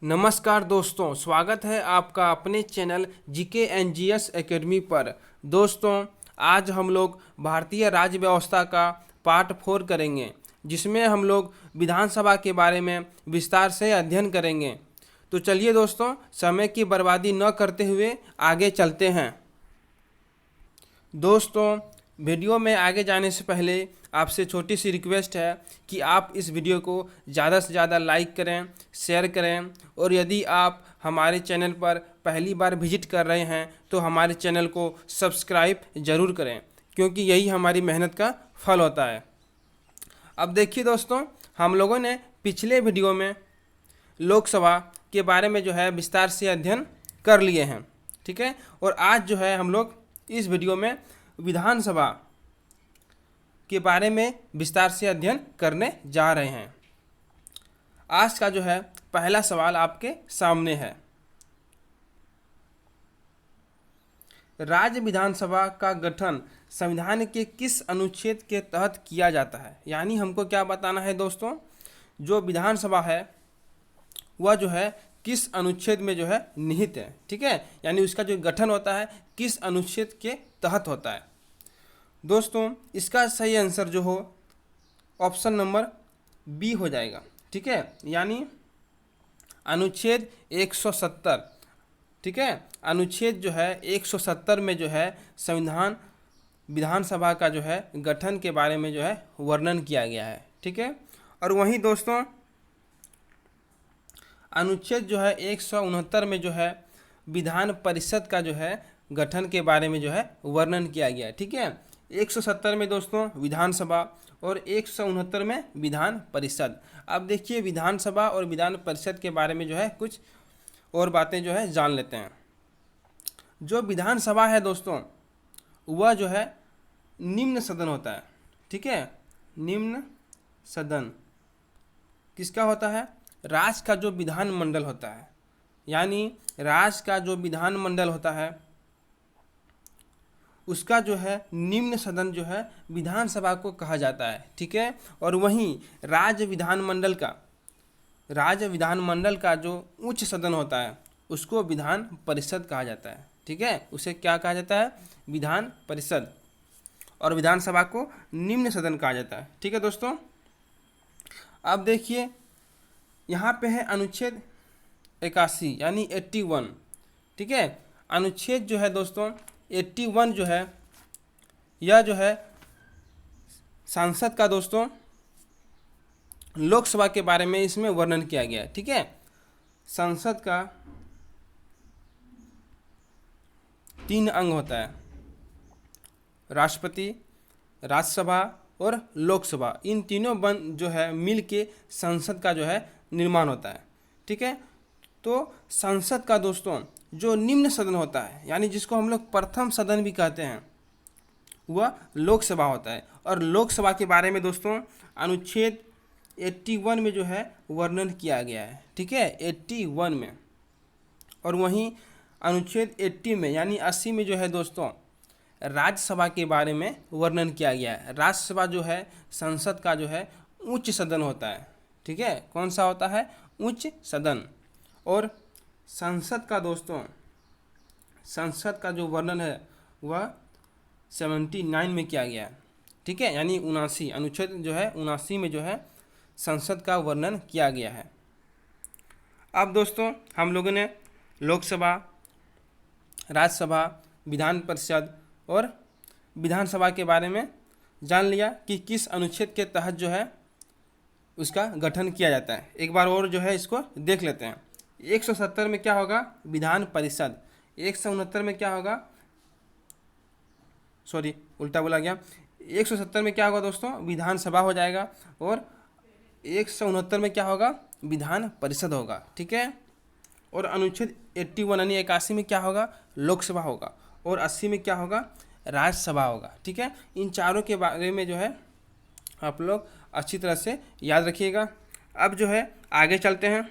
नमस्कार दोस्तों, स्वागत है आपका अपने चैनल जीके एनजीएस एकेडमी पर। दोस्तों, आज हम लोग भारतीय राज्य व्यवस्था का पार्ट 4 करेंगे, जिसमें हम लोग विधानसभा के बारे में विस्तार से अध्ययन करेंगे। तो चलिए दोस्तों, समय की बर्बादी न करते हुए आगे चलते हैं। दोस्तों, वीडियो में आगे जाने से पहले आपसे छोटी सी रिक्वेस्ट है कि आप इस वीडियो को ज़्यादा से ज़्यादा लाइक करें, शेयर करें, और यदि आप हमारे चैनल पर पहली बार विजिट कर रहे हैं तो हमारे चैनल को सब्सक्राइब ज़रूर करें, क्योंकि यही हमारी मेहनत का फल होता है। अब देखिए दोस्तों, हम लोगों ने पिछले वीडियो में लोकसभा के बारे में जो है विस्तार से अध्ययन कर लिए हैं, ठीक है। और आज जो है हम लोग इस वीडियो में विधानसभा के बारे में विस्तार से अध्ययन करने जा रहे हैं। आज का जो है पहला सवाल आपके सामने है, राज्य विधानसभा का गठन संविधान के किस अनुच्छेद के तहत किया जाता है। यानी हमको क्या बताना है दोस्तों, जो विधानसभा है वह जो है किस अनुच्छेद में जो है निहित है, ठीक है। यानी उसका जो गठन होता है किस अनुच्छेद के तहत होता है। दोस्तों, इसका सही आंसर जो हो ऑप्शन नंबर बी हो जाएगा, ठीक है। यानी अनुच्छेद 170, ठीक है। अनुच्छेद जो है 170 में जो है संविधान विधानसभा का जो है गठन के बारे में जो है वर्णन किया गया है, ठीक है। और वहीं दोस्तों अनुच्छेद जो है 169 में जो है विधान परिषद का जो है गठन के बारे में जो है वर्णन किया गया है, ठीक है। 170 में दोस्तों विधानसभा और 169 में विधान परिषद। अब देखिए विधानसभा और विधान परिषद के बारे में जो है कुछ और बातें जो है जान लेते हैं। जो विधानसभा है दोस्तों वह जो है निम्न सदन होता है, ठीक है। निम्न सदन किसका होता है? राज्य का जो विधानमंडल होता है, यानी राज्य का जो विधानमंडल होता है उसका जो है निम्न सदन जो है विधानसभा को कहा जाता है, ठीक है। और वहीं राज्य विधानमंडल का जो उच्च सदन होता है उसको विधान परिषद कहा जाता है, ठीक है। उसे क्या कहा जाता है? विधान परिषद। और विधानसभा को निम्न सदन कहा जाता है, ठीक है दोस्तों। अब देखिए यहाँ पे है अनुच्छेद 81 यानी 81, ठीक है। अनुच्छेद जो है दोस्तों 81 जो है यह जो है सांसद का दोस्तों लोकसभा के बारे में इसमें वर्णन किया गया है, ठीक है। संसद का 3 अंग होता है, राष्ट्रपति, राज्यसभा और लोकसभा। इन तीनों बन जो है मिल के संसद का जो है निर्माण होता है, ठीक है। तो संसद का दोस्तों जो निम्न सदन होता है, यानी जिसको हम लोग प्रथम सदन भी कहते हैं, वह लोकसभा होता है। और लोकसभा के बारे में दोस्तों अनुच्छेद 81 में जो है वर्णन किया गया है, ठीक है, 81 में। और वहीं अनुच्छेद 80 में यानी 80 में जो है दोस्तों राज्यसभा के बारे में वर्णन किया गया है। राज्यसभा जो है संसद का जो है उच्च सदन होता है, ठीक है। कौन सा होता है? उच्च सदन। और संसद का दोस्तों संसद का जो वर्णन है वह 79 में किया गया है, ठीक है। यानी 79 अनुच्छेद जो है 79 में जो है संसद का वर्णन किया गया है। अब दोस्तों हम लोगों ने लोकसभा, राज्यसभा, विधान परिषद और विधानसभा के बारे में जान लिया कि किस अनुच्छेद के तहत जो है उसका गठन किया जाता है। एक बार और जो है इसको देख लेते हैं। 170 में क्या होगा? विधान परिषद। 169 में क्या होगा? सॉरी, उल्टा बोला गया। 170 में क्या होगा दोस्तों? विधानसभा हो जाएगा। और 169 में क्या होगा? विधान परिषद होगा, ठीक है। और अनुच्छेद 81 यानी 81 में क्या होगा? लोकसभा होगा। और 80 में क्या होगा? राज्यसभा होगा, ठीक है। इन चारों के बारे में जो है आप लोग अच्छी तरह से याद रखिएगा। अब जो है आगे चलते हैं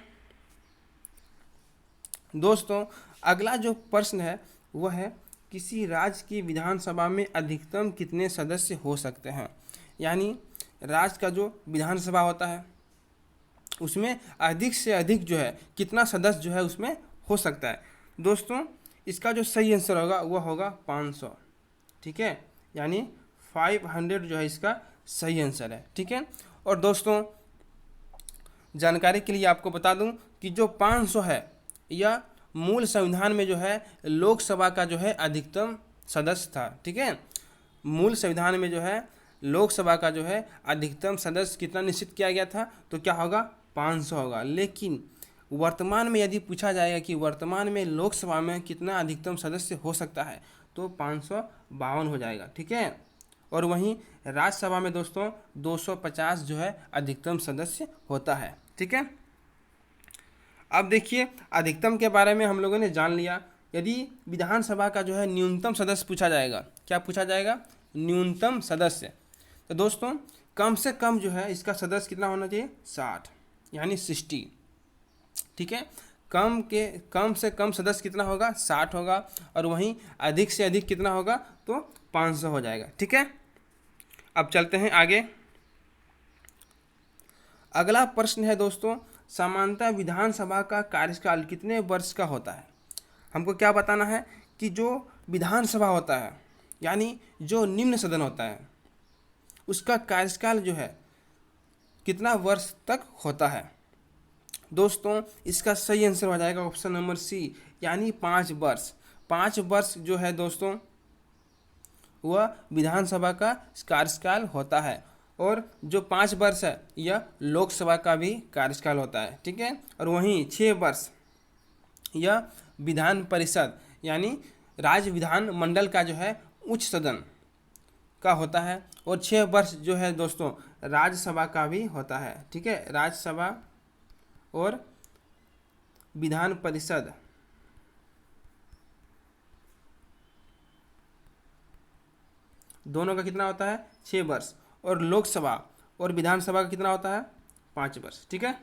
दोस्तों। अगला जो प्रश्न है वह है किसी राज्य की विधानसभा में अधिकतम कितने सदस्य हो सकते हैं। यानी राज्य का जो विधानसभा होता है उसमें अधिक से अधिक जो है कितना सदस्य जो है उसमें हो सकता है। दोस्तों इसका जो सही आंसर होगा वह होगा 500, ठीक है, यानी 500 जो है इसका सही आंसर है, ठीक है। और दोस्तों जानकारी के लिए आपको बता दूं कि जो 500 है यह मूल संविधान में जो है लोकसभा का जो है अधिकतम सदस्य था, ठीक है। मूल संविधान में जो है लोकसभा का जो है अधिकतम सदस्य कितना निश्चित किया गया था, तो क्या होगा 500 होगा। लेकिन वर्तमान में यदि पूछा जाएगा कि वर्तमान में लोकसभा में कितना अधिकतम सदस्य हो सकता है, तो 552 हो जाएगा, ठीक है। और वहीं राज्यसभा में दोस्तों 250 जो है अधिकतम सदस्य होता है, ठीक है। अब देखिए अधिकतम के बारे में हम लोगों ने जान लिया। यदि विधानसभा का जो है न्यूनतम सदस्य पूछा जाएगा, क्या पूछा जाएगा, न्यूनतम सदस्य, तो दोस्तों कम से कम जो है इसका सदस्य कितना होना चाहिए, 60 यानी 60, ठीक है। कम से कम सदस्य कितना होगा, 60 होगा। और वहीं अधिक से अधिक कितना होगा, तो 500 हो जाएगा, ठीक है। अब चलते हैं आगे। अगला प्रश्न है दोस्तों, सामान्यतः विधानसभा का कार्यकाल कितने वर्ष का होता है। हमको क्या बताना है कि जो विधानसभा होता है यानी जो निम्न सदन होता है उसका कार्यकाल जो है कितना वर्ष तक होता है। दोस्तों इसका सही आंसर हो जाएगा ऑप्शन नंबर सी, यानी 5 वर्ष। 5 वर्ष जो है दोस्तों वह विधानसभा का कार्यकाल होता है। और जो 5 वर्ष है यह लोकसभा का भी कार्यकाल होता है, ठीक है। और वहीं 6 वर्ष यह विधान परिषद यानी राज्य विधान मंडल का जो है उच्च सदन का होता है। और 6 वर्ष जो है दोस्तों राज्यसभा का भी होता है, ठीक है। राज्यसभा और विधान परिषद दोनों का कितना होता है, 6 वर्ष। और लोकसभा और विधानसभा का कितना होता है, 5 वर्ष, ठीक है।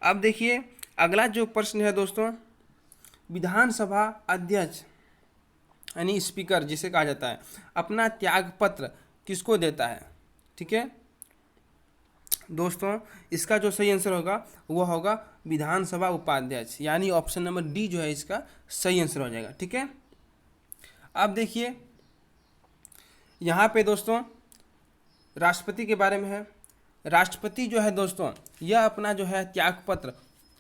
अब देखिए अगला जो प्रश्न है दोस्तों, विधानसभा अध्यक्ष यानी स्पीकर जिसे कहा जाता है अपना त्यागपत्र किसको देता है, ठीक है। दोस्तों इसका जो सही आंसर होगा वह होगा विधानसभा उपाध्यक्ष, यानी ऑप्शन नंबर डी जो है इसका सही आंसर हो जाएगा, ठीक है। अब देखिए यहाँ पे दोस्तों राष्ट्रपति के बारे में है। राष्ट्रपति जो है दोस्तों यह अपना जो है त्यागपत्र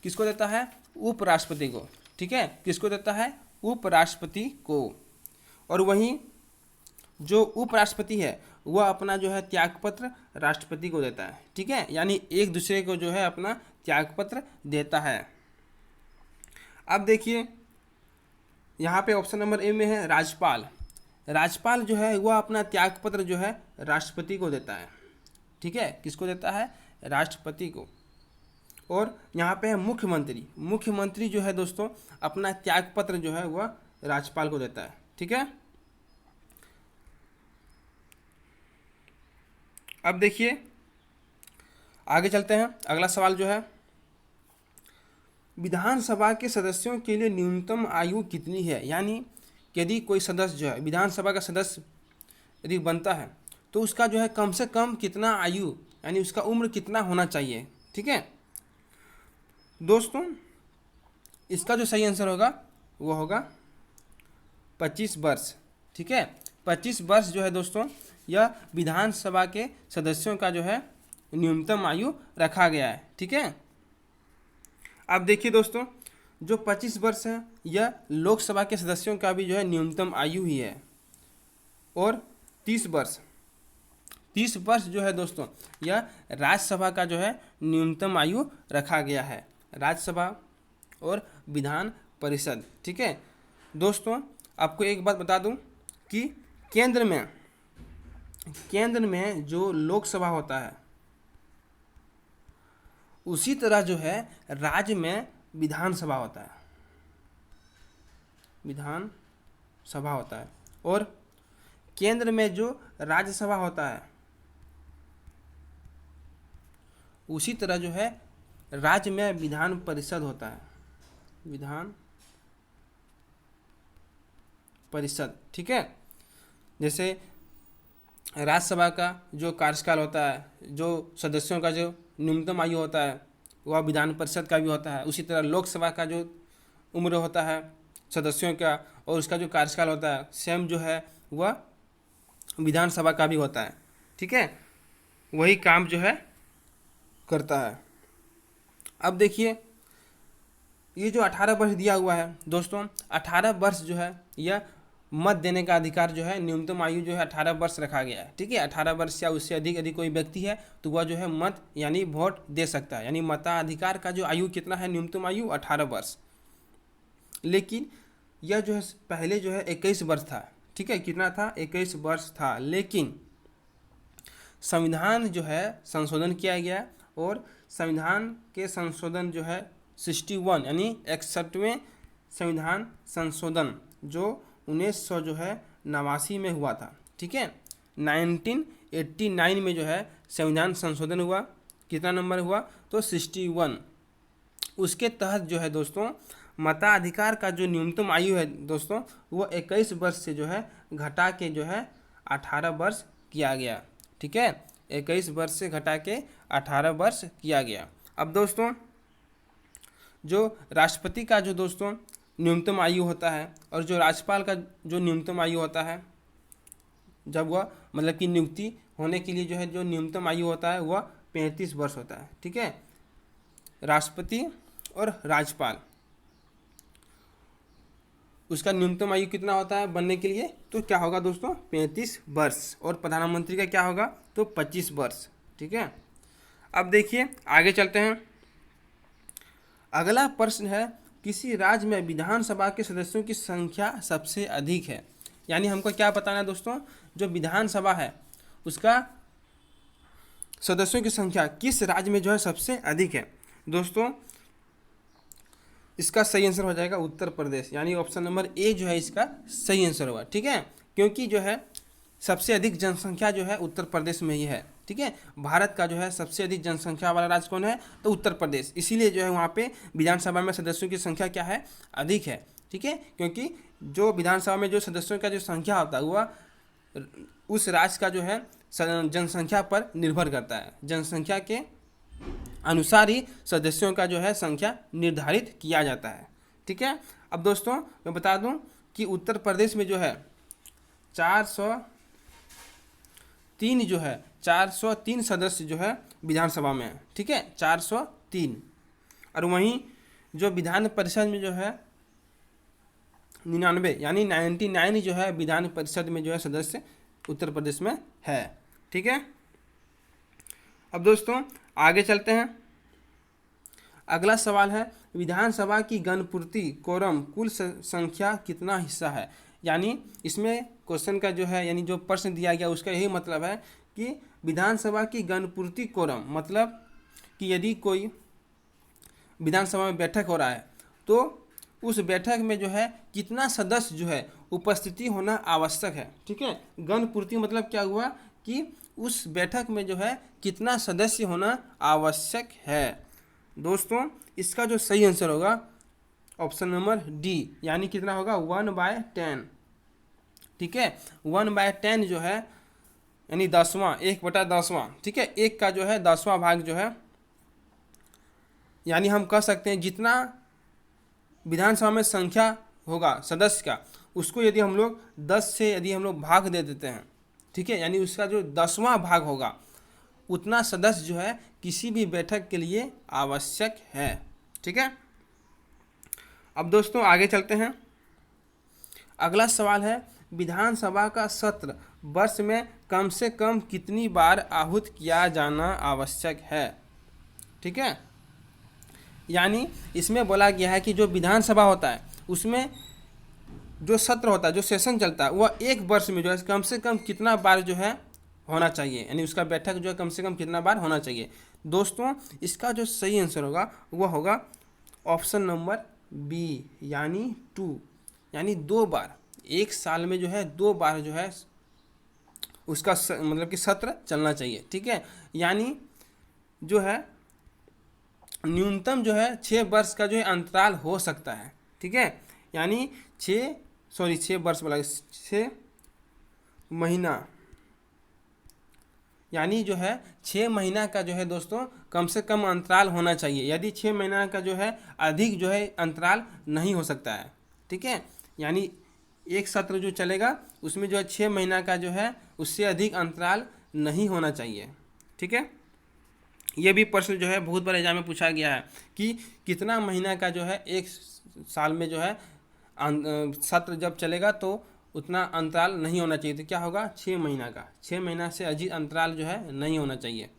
किसको देता है, उपराष्ट्रपति को, ठीक है। किसको देता है, उपराष्ट्रपति को। और वहीं जो उपराष्ट्रपति है वह अपना जो है त्यागपत्र राष्ट्रपति को देता है, ठीक है। यानी एक दूसरे को जो है अपना त्यागपत्र देता है। अब देखिए यहाँ पे ऑप्शन नंबर ए में है राज्यपाल। राज्यपाल जो है वह अपना त्यागपत्र जो है राष्ट्रपति को देता है, ठीक है। किसको देता है, राष्ट्रपति को। और यहाँ पे है मुख्यमंत्री। मुख्यमंत्री जो है दोस्तों अपना त्यागपत्र जो है वह राज्यपाल को देता है, ठीक है। अब देखिए आगे चलते हैं। अगला सवाल जो है, विधानसभा के सदस्यों के लिए न्यूनतम आयु कितनी है। यानी यदि कोई सदस्य जो है विधानसभा का सदस्य यदि बनता है तो उसका जो है कम से कम कितना आयु यानी उसका उम्र कितना होना चाहिए, ठीक है। दोस्तों इसका जो सही आंसर होगा वो होगा 25 वर्ष, ठीक है। 25 वर्ष जो है दोस्तों यह विधानसभा के सदस्यों का जो है न्यूनतम आयु रखा गया है, ठीक है। अब देखिए दोस्तों जो 25 वर्ष है यह लोकसभा के सदस्यों का भी जो है न्यूनतम आयु ही है। और 30 वर्ष जो है दोस्तों यह राज्यसभा का जो है न्यूनतम आयु रखा गया है, राज्यसभा और विधान परिषद, ठीक है। दोस्तों आपको एक बात बता दूं कि केंद्र में जो लोकसभा होता है उसी तरह जो है राज्य में विधानसभा होता है, विधानसभा होता है। और केंद्र में जो राज्यसभा होता है उसी तरह जो है राज्य में विधान परिषद होता है, विधान परिषद, ठीक है। जैसे राज्यसभा का जो कार्यकाल होता है, जो सदस्यों का जो न्यूनतम आयु होता है वह विधान परिषद का भी होता है। उसी तरह लोकसभा का जो उम्र होता है सदस्यों का और उसका जो कार्यकाल होता है सेम जो है वह विधानसभा का भी होता है। ठीक है, वही काम जो है करता है। अब देखिए ये जो 18 वर्ष दिया हुआ है दोस्तों, 18 वर्ष जो है यह मत देने का अधिकार जो है, न्यूनतम आयु जो है 18 वर्ष रखा गया है। ठीक है, 18 वर्ष या उससे अधिक यदि कोई व्यक्ति है तो वह जो है मत यानी वोट दे सकता है। यानी मताधिकार का जो आयु कितना है, न्यूनतम आयु 18 वर्ष। लेकिन यह जो है पहले जो है 21 वर्ष था। ठीक है, कितना था, 21 वर्ष था। लेकिन संविधान जो है संशोधन किया गया और संविधान के संशोधन जो है 61 यानी 61वें संविधान संशोधन जो 1900 जो है 89 में हुआ था। ठीक है, 1989 में जो है संविधान संशोधन हुआ। कितना नंबर हुआ, तो 61। उसके तहत जो है दोस्तों मताधिकार का जो न्यूनतम आयु है दोस्तों वो 21 वर्ष से जो है घटा के जो है 18 वर्ष किया गया। ठीक है, 21 वर्ष से घटा के 18 वर्ष किया गया। अब दोस्तों जो राष्ट्रपति का जो दोस्तों न्यूनतम आयु होता है और जो राज्यपाल का जो न्यूनतम आयु होता है, जब वह मतलब कि नियुक्ति होने के लिए जो है जो न्यूनतम आयु होता है वह 35 वर्ष होता है। ठीक है, राष्ट्रपति और राज्यपाल उसका न्यूनतम आयु कितना होता है बनने के लिए, तो क्या होगा दोस्तों 35 वर्ष। और प्रधानमंत्री का क्या होगा, तो 25 वर्ष। ठीक है, अब देखिए आगे चलते हैं। अगला प्रश्न है किसी राज्य में विधानसभा के सदस्यों की संख्या सबसे अधिक है। यानी हमको क्या बताना है दोस्तों, जो विधानसभा है उसका सदस्यों की संख्या किस राज्य में जो है सबसे अधिक है। दोस्तों इसका सही आंसर हो जाएगा उत्तर प्रदेश, यानी ऑप्शन नंबर ए जो है इसका सही आंसर होगा। ठीक है, क्योंकि जो है सबसे अधिक जनसंख्या जो है उत्तर प्रदेश में ही है। ठीक है, भारत का जो है सबसे अधिक जनसंख्या वाला राज्य कौन है, तो उत्तर प्रदेश। इसीलिए जो है वहाँ पे विधानसभा में सदस्यों की संख्या क्या है, अधिक है। ठीक है, क्योंकि जो विधानसभा में जो सदस्यों का जो संख्या होता है वह उस राज्य का जो है जनसंख्या पर निर्भर करता है। जनसंख्या के अनुसार ही सदस्यों का जो है संख्या निर्धारित किया जाता है। ठीक है, अब दोस्तों मैं बता दूं कि उत्तर प्रदेश में जो है 403 जो है 403 सदस्य जो है विधानसभा में है। ठीक है, 403। और वहीं जो विधान परिषद में जो है 99 यानी 99 जो है विधान परिषद में जो है सदस्य उत्तर प्रदेश में है। ठीक है, अब दोस्तों आगे चलते हैं। अगला सवाल है विधानसभा की गणपूर्ति कोरम कुल संख्या कितना हिस्सा है। यानी इसमें क्वेश्चन का जो है यानी जो प्रश्न दिया गया उसका यही मतलब है कि विधानसभा की गणपूर्ति कोरम मतलब कि यदि कोई विधानसभा में बैठक हो रहा है तो उस बैठक में जो है कितना सदस्य जो है उपस्थिति होना आवश्यक है। ठीक है, गणपूर्ति मतलब क्या हुआ कि उस बैठक में जो है कितना सदस्य होना आवश्यक है। दोस्तों इसका जो सही आंसर होगा ऑप्शन नंबर डी, यानी कितना होगा 1/10। ठीक है, 1/10 जो है यानी 10वां 1/10वां। ठीक है, एक का जो है 10वां भाग जो है, यानी हम कह सकते हैं जितना विधानसभा में संख्या होगा सदस्य का उसको यदि हम लोग 10 से यदि हम लोग भाग दे देते हैं, ठीक है, यानी उसका जो 10वां भाग होगा उतना सदस्य जो है किसी भी बैठक के लिए आवश्यक है। ठीक है, अब दोस्तों आगे चलते हैं। अगला सवाल है विधानसभा का सत्र वर्ष में कम से कम कितनी बार आहूत किया जाना आवश्यक है। ठीक है, यानी इसमें बोला गया है कि जो विधानसभा होता है उसमें जो सत्र होता है जो सेशन चलता है वह एक वर्ष में जो है कम से कम कितना बार जो है होना चाहिए, यानी उसका बैठक जो है कम से कम कितना बार होना चाहिए। दोस्तों इसका जो सही आंसर होगा वह होगा ऑप्शन नंबर बी, यानी 2, यानी 2 बार। एक साल में जो है 2 बार जो है उसका मतलब कि सत्र चलना चाहिए। ठीक है, यानी जो है न्यूनतम जो है 6 वर्ष का जो है अंतराल हो सकता है। ठीक है, यानी 6 वर्ष बोला 6 महीना यानी जो है 6 महीना का जो है दोस्तों कम से कम अंतराल होना चाहिए। यदि 6 महीना का जो है अधिक जो है अंतराल नहीं हो सकता है। ठीक है, यानी एक सत्र जो चलेगा उसमें जो है 6 महीना का जो है उससे अधिक अंतराल नहीं होना चाहिए। ठीक है, ये भी प्रश्न जो है बहुत बार एग्जाम में पूछा गया है कि कितना महीना का जो है एक साल में जो है सत्र जब चलेगा तो उतना अंतराल नहीं होना चाहिए। तो क्या होगा, 6 महीना का, 6 महीना से अधिक अंतराल जो है नहीं होना चाहिए।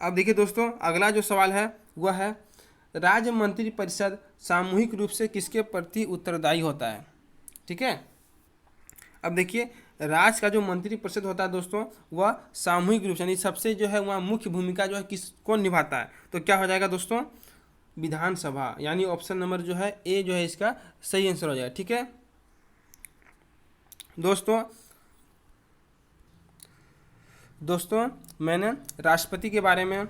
अब देखिए दोस्तों, अगला जो सवाल है वह है राज्य मंत्री परिषद सामूहिक रूप से किसके प्रति उत्तरदायी होता है। ठीक है, अब देखिए राज्य का जो मंत्री परिषद होता है दोस्तों वह सामूहिक रूप से यानी सबसे जो है वहाँ मुख्य भूमिका जो है किस कौन निभाता है। तो क्या हो जाएगा दोस्तों, विधानसभा, यानी ऑप्शन नंबर जो है ए जो है इसका सही आंसर हो जाएगा। ठीक है दोस्तों मैंने राष्ट्रपति के बारे में,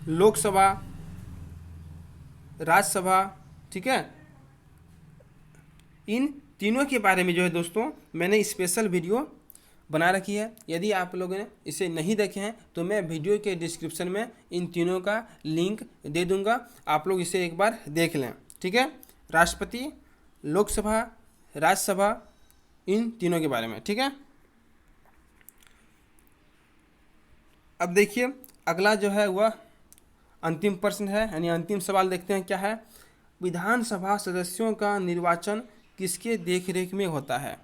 लोकसभा, राज्यसभा, ठीक है, इन तीनों के बारे में जो है दोस्तों मैंने स्पेशल वीडियो बना रखी है। यदि आप लोगों ने इसे नहीं देखे हैं तो मैं वीडियो के डिस्क्रिप्शन में इन तीनों का लिंक दे दूंगा, आप लोग इसे एक बार देख लें। ठीक है, राष्ट्रपति, लोकसभा, राज्यसभा, इन तीनों के बारे में। ठीक है, अब देखिए अगला जो है वह अंतिम प्रश्न है, यानी अंतिम सवाल देखते हैं क्या है। विधानसभा सदस्यों का निर्वाचन किसके देखरेख में होता है।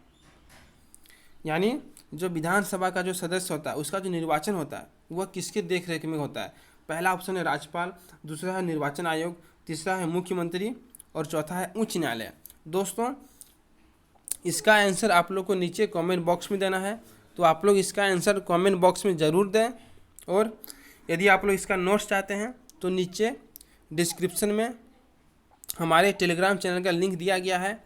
यानी जो विधानसभा का जो सदस्य होता है उसका जो निर्वाचन होता है वह किसके देखरेख में होता है। पहला ऑप्शन है राज्यपाल, दूसरा है निर्वाचन आयोग, तीसरा है मुख्यमंत्री और चौथा है उच्च न्यायालय। दोस्तों इसका आंसर आप लोग को नीचे कमेंट बॉक्स में देना है, तो आप लोग इसका आंसर कमेंट बॉक्स में ज़रूर दें। और यदि आप लोग इसका नोट्स चाहते हैं तो नीचे डिस्क्रिप्शन में हमारे टेलीग्राम चैनल का लिंक दिया गया है,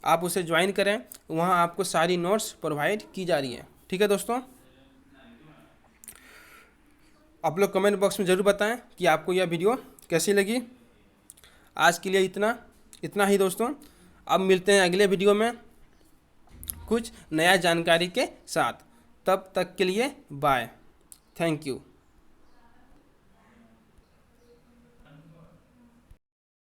आप उसे ज्वाइन करें, वहाँ आपको सारी नोट्स प्रोवाइड की जा रही है। ठीक है दोस्तों, आप लोग कमेंट बॉक्स में ज़रूर बताएं कि आपको यह वीडियो कैसी लगी। आज के लिए इतना ही दोस्तों, अब मिलते हैं अगले वीडियो में कुछ नया जानकारी के साथ। तब तक के लिए बाय, थैंक यू।